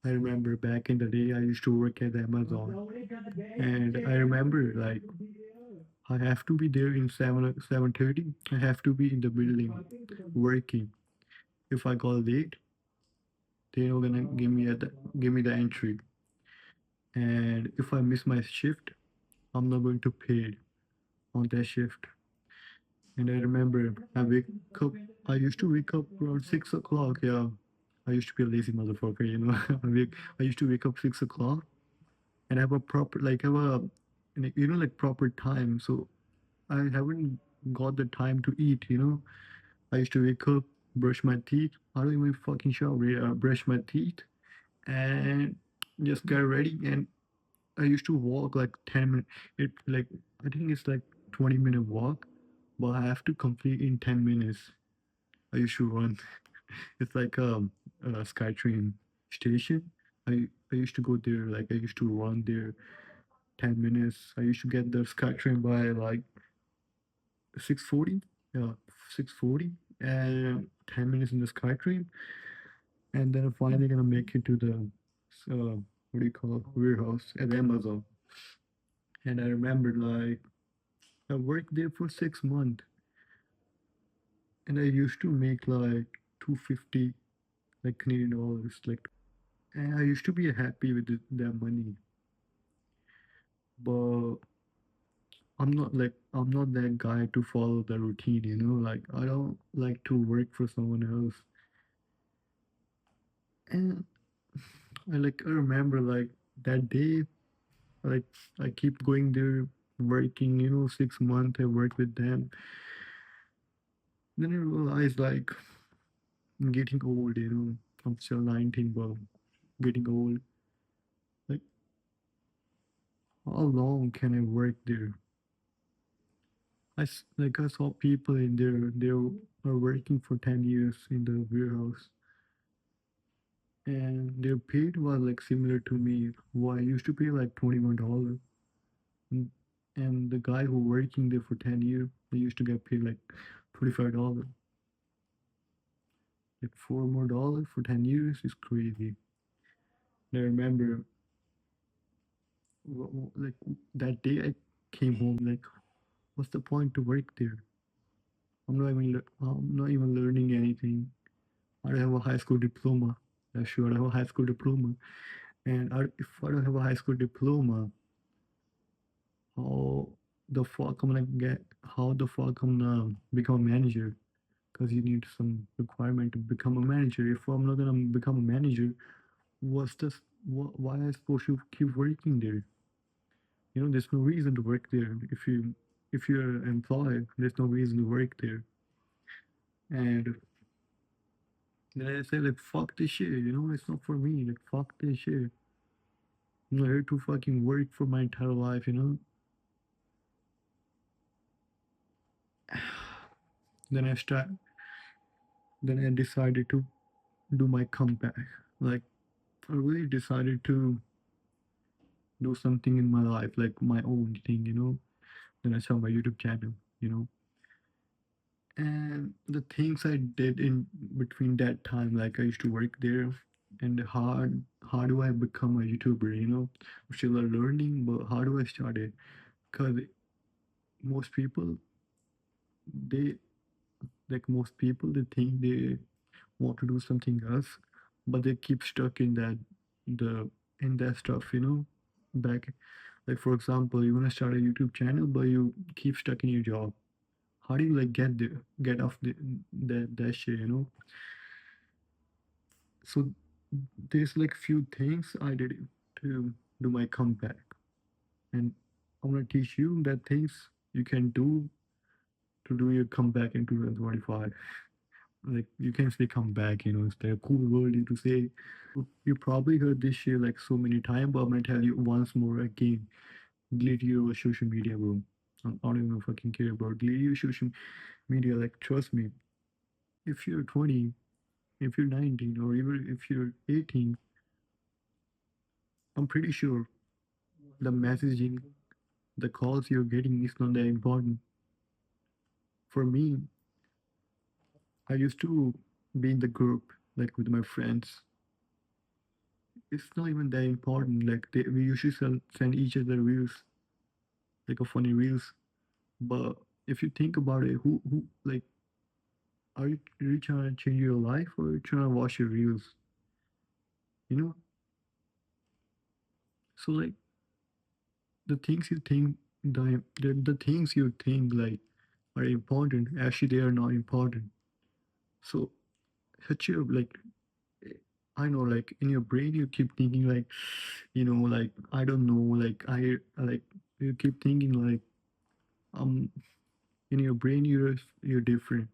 I remember back in the day, I used to work at Amazon, and I remember like I have to be there in 7:30. I have to be in the building working. If I go late, they're not gonna give me the entry. And if I miss my shift, I'm not going to pay on that shift. And I remember I wake up. I used to wake up around 6 o'clock. Yeah, I used to be a lazy motherfucker. You know, I used to wake up 6 o'clock and have a proper like proper time. So I haven't got the time to eat. You know, I used to wake up, brush my teeth. I don't even fucking shower. Yeah, brush my teeth and just get ready. And I used to walk like 10 minutes. It like I think it's like 20-minute walk, but I have to complete in 10 minutes. I used to run. It's like a SkyTrain station. I used to go there. Like I used to run there 10 minutes. I used to get the SkyTrain by like 6:40. Yeah, 6:40 and 10 minutes in the SkyTrain, and then I'm finally gonna make it to the what do you call it, warehouse at Amazon. And I remember like I worked there for 6 months, and I used to make like 250 like Canadian dollars, like, and I used to be happy with that money. But I'm not that guy to follow the routine, you know. Like I don't like to work for someone else. And I remember like that day, like I keep going there, working, you know, 6 months. I work with them. Then I realized like I'm getting old, you know. I'm still 19, but getting old. Like how long can I work there? Like I saw people in there, they are working for 10 years in the warehouse, and their paid was like similar to me. Why I used to pay like $21, and, and the guy who working there for 10 years, they used to get paid like $25. Like $4 more for 10 years is crazy. And I remember like that day I came home like, what's the point to work there? I'm not even learning anything. I don't have a high school diploma. Yeah, sure, I have a high school diploma. And if I don't have a high school diploma, how the fuck I'm gonna get? How the fuck I'm gonna become a manager? Because you need some requirement to become a manager. If I'm not gonna become a manager, what's this? Why am I supposed to keep working there? You know, there's no reason to work there. If you're employed, there's no reason to work there. And then I say like, fuck this shit. You know, it's not for me. Like, fuck this shit. I'm not here to fucking work for my entire life. You know. Then I start. Then I decided to do my comeback. Like I really decided to do something in my life, like my own thing. You know. Then I saw my YouTube channel. You know. And the things I did in between that time, like I used to work there, and how do I become a YouTuber? You know, I'm still learning, but how do I start it? Because most people, they most people, they think they want to do something else, but they keep stuck in the in that stuff. You know, back like for example, you want to start a YouTube channel, but you keep stuck in your job. How do you like get off that shit? You know. So there's like few things I did to do my comeback, and I'm gonna teach you that things you can do to do your comeback in 2025. Like you can say comeback, you know, it's like a cool word to say. You probably heard this shit like so many times, but I'm gonna tell you once more again. Delete your social media, bro. I don't even fucking care about delete your social media. Like trust me, if you're 20, if you're 19, or even if you're 18, I'm pretty sure the messaging, the calls you're getting is not that important. For me, I used to be in the group, like with my friends, it's not even that important. Like we usually send each other reels, like a funny reels. But if you think about it, who like are you really trying to change your life or are you trying to watch your reels? You know. So like the things you think the things you think like are important. Actually, they are not important. So such a like I know like in your brain you keep thinking like like I don't know like I like you keep thinking like um in your brain you're different.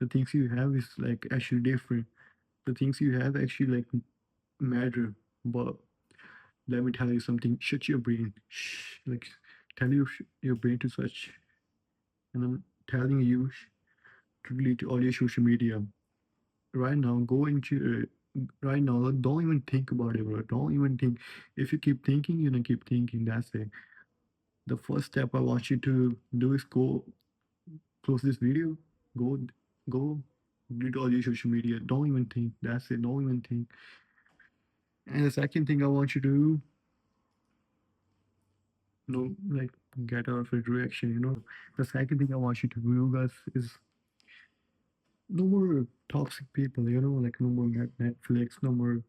The things you have is like actually different. The things you have actually like matter. But let me tell you something. Shut your brain. Shh. Like tell your brain to search. And I'm telling you to delete all your social media right now. Go into right now. Don't even think about it, bro. Don't even think. If you keep thinking, you're gonna keep thinking. That's it. The first step I want you to do is go close this video. Go, go, delete all your social media. Don't even think. That's it. Don't even think. And the second thing I want you to do, like get out of a reaction. The second thing I want you to do, guys, is no more toxic people. Like no more Netflix, no more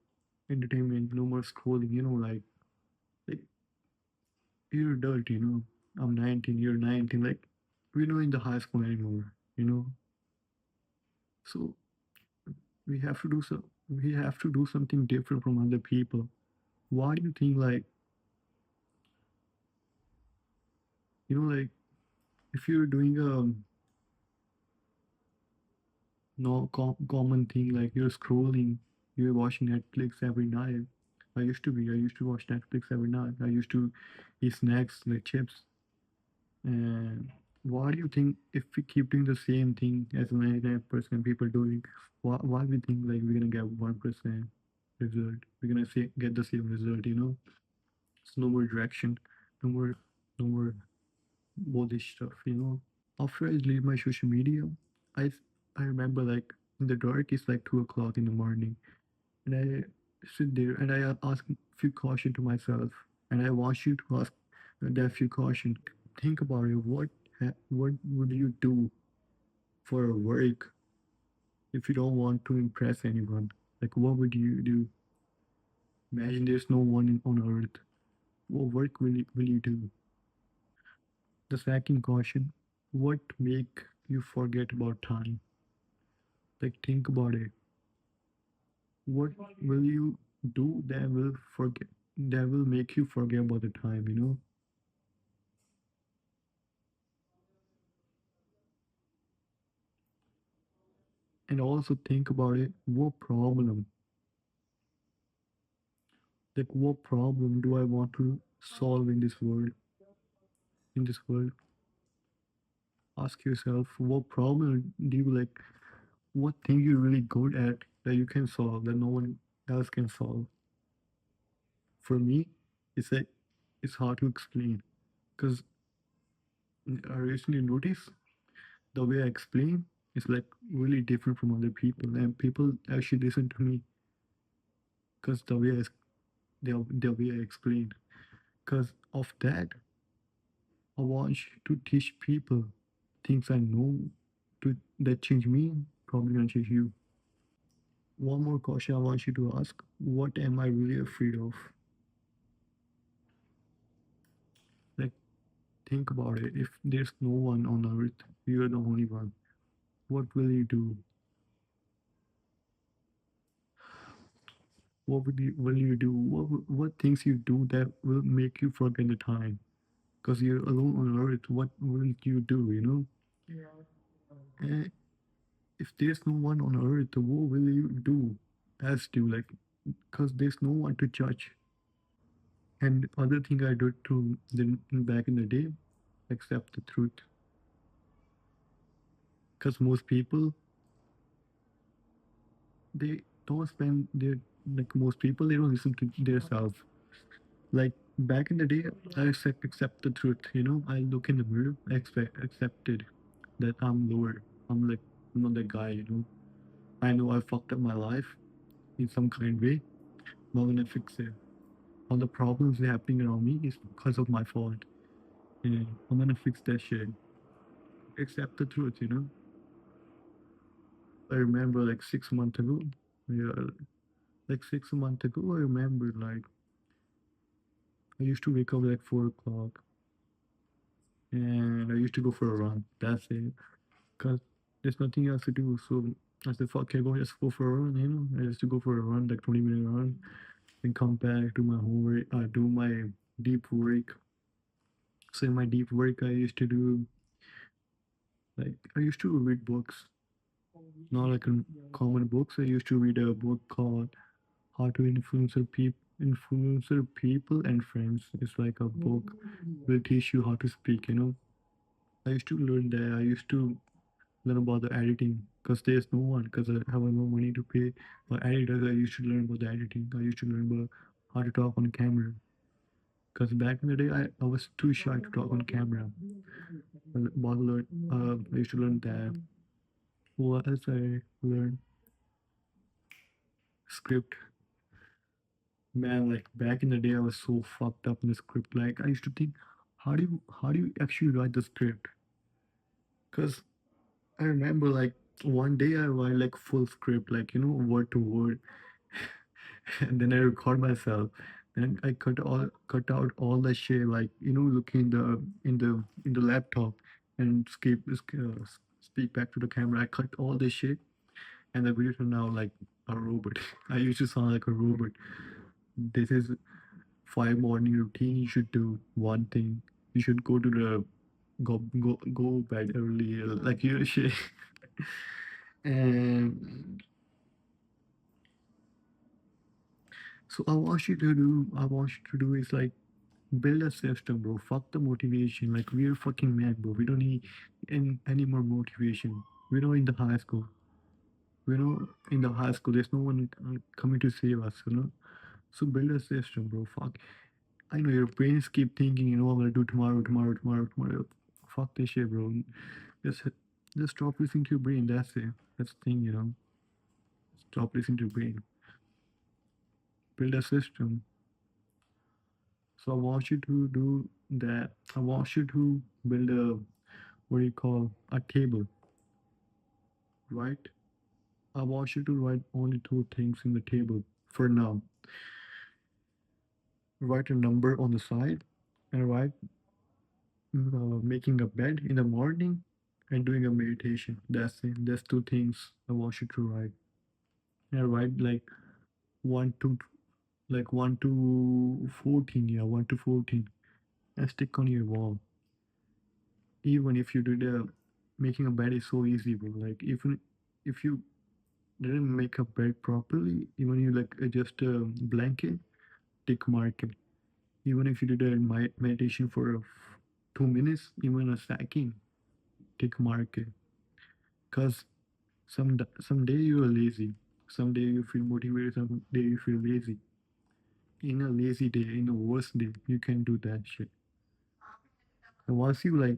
entertainment, no more scrolling. Like you're adult. I'm 19. You're 19. Like we're not in the high school anymore. So we have to do so. We have to do something different from other people. Why do you think like like if you're doing a no common thing like you're scrolling, you're watching Netflix every night. I used to watch Netflix every night. I used to eat snacks like chips. And why do you think if we keep doing the same thing as 99% people doing, why we think like we're gonna get 1% result? We're gonna get the same result. It's no more direction, no more, no more bullish stuff. After I delete my social media, I I remember like in the dark it's like 2 o'clock in the morning, and I sit there and I ask a few questions to myself, and I want you to ask that few questions. Think about it. What would you do for work if you don't want to impress anyone? Like what would you do? Imagine there's no one on earth. What work will you do? The second question: what make you forget about time? Like think about it. What will you do that will make you forget about the time? And also think about it. What problem do I want to solve in this world? Ask yourself, what problem do you like? What thing you're really good at that you can solve that no one else can solve? For me, it's like it's hard to explain because I recently noticed the way I explain is like really different from other people, and people actually listen to me because the way I explain. Because of that, I want to teach people things I know that change me, probably gonna change you. One more question I want you to ask: what am I really afraid of? Like, think about it. If there's no one on earth, you're the only one. What will you do? What will you do? What things you do that will make you forget the time? Because you're alone on earth. What will you do? And if there's no one on earth, what will you do? As to like, because there's no one to judge. And other thing I did too, then back in the day, accept the truth. Because most people they don't spend their like most people they don't listen to themselves. Like back in the day, I accept the truth. I look in the mirror, accepted that I'm lower. I'm not that guy. I know I fucked up my life in some kind way, I'm gonna fix it. All the problems happening around me is because of my fault. And I'm gonna fix that shit. Accept the truth, you know? I remember like 6 months ago. Yeah, like 6 months ago, I remember like I used to wake up like 4 o'clock and I used to go for a run. That's it. Cause there's nothing else to do. So I said, fuck it, go just go for a run, you know? I used to go for a run, like 20-minute run, and come back, do my homework, do my deep work. So in my deep work, I used to do like I used to read books, not like common books. I used to read a book called How to Influencer People and Friends. It's like a book will teach you how to speak. You know, I used to learn that. I used to learn about the editing because there's no one because I have no money to pay for editors. I used to learn about the editing. I used to learn about how to talk on camera. Because back in the day, I was too shy to talk on camera. I used to learn that. What else I learned? Script. Man, like back in the day, I was so fucked up in the script. Like I used to think, how do you actually write the script? Because I remember like one day I write like full script, like word to word, and then I record myself. Then I cut out all the shit, like looking in the laptop and speak back to the camera. I cut all the shit, and the video turned out like a robot. I used to sound like a robot. This is 5 morning routine. You should do one thing. You should go bed early, like shit. And so I want you to do is like build a system, bro. Fuck the motivation. Like we're fucking mad, bro. We don't need any more motivation. We know in the high school. We know in the high school there's no one coming to save us, you know. So build a system, bro. Fuck. I know your brains keep thinking, I'm gonna do tomorrow, tomorrow, tomorrow, tomorrow. Fuck this shit, bro. Just just stop listening to your brain. That's it. That's the thing, Stop listening to your brain. Build a system. So I want you to do that. I want you to build a what do you call a table, right? I want you to write only two things in the table for now. Write a number on the side and write making a bed in the morning and doing a meditation. That's it. That's two things I want you to write. And write like one to 1 to 14. Yeah, 1 to 14, and stick on your wall. Even if you did a making a bed is so easy, bro. Like even if you didn't make a bed properly, even you like adjust a blanket, tick mark it. Even if you did a meditation for 2 minutes, even a second, tick mark it. Cause some day you are lazy, some day you feel motivated, some day you feel lazy. In a lazy day, in a worst day, you can do that shit. And once you like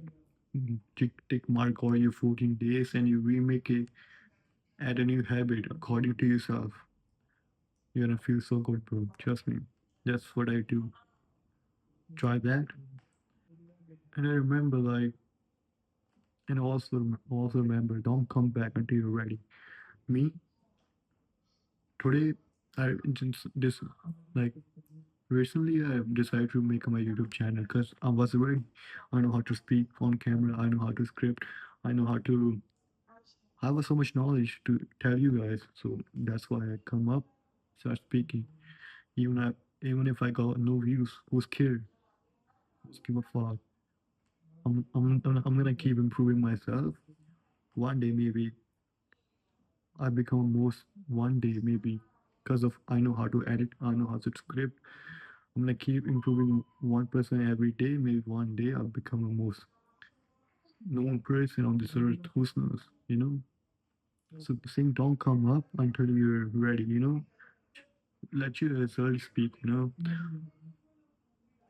tick mark all your 14 days and you remake it, add a new habit according to yourself, you're gonna feel so good, bro. Trust me. That's what I do. Try that. And I remember like, and also remember, don't come back until you're ready. Me today, I just this like recently I decided to make my YouTube channel because I was ready. I know how to speak on camera. I know how to script. I know how to. I have so much knowledge to tell you guys. So that's why I come up, start speaking. Even if I got no views, who's cared? Just give a fuck. I'm gonna keep improving myself. One day maybe I become most. One day maybe because of I know how to edit. I know how to script. I'm gonna keep improving 1% every day. Maybe one day I'll become the most known person on this earth. Who knows? So saying don't come up until you're ready. Let your result speak.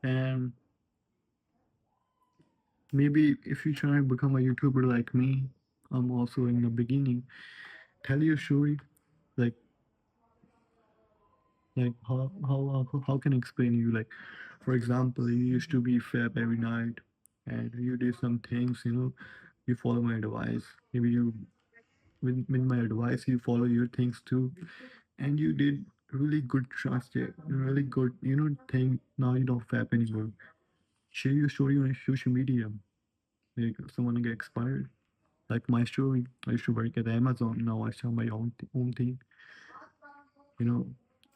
And maybe if you try and become a YouTuber like me, I'm also in the beginning. Tell your story. Like Like how can I explain you? Like, for example, you used to be fab every night, and you did some things. You follow my advice. Maybe you with my advice you follow your things too, and you did really good trust it, really good thing. Now you don't fab anymore. Share your story on social media. Like someone get expired. Like my story, I used to work at Amazon. Now I start my own thing.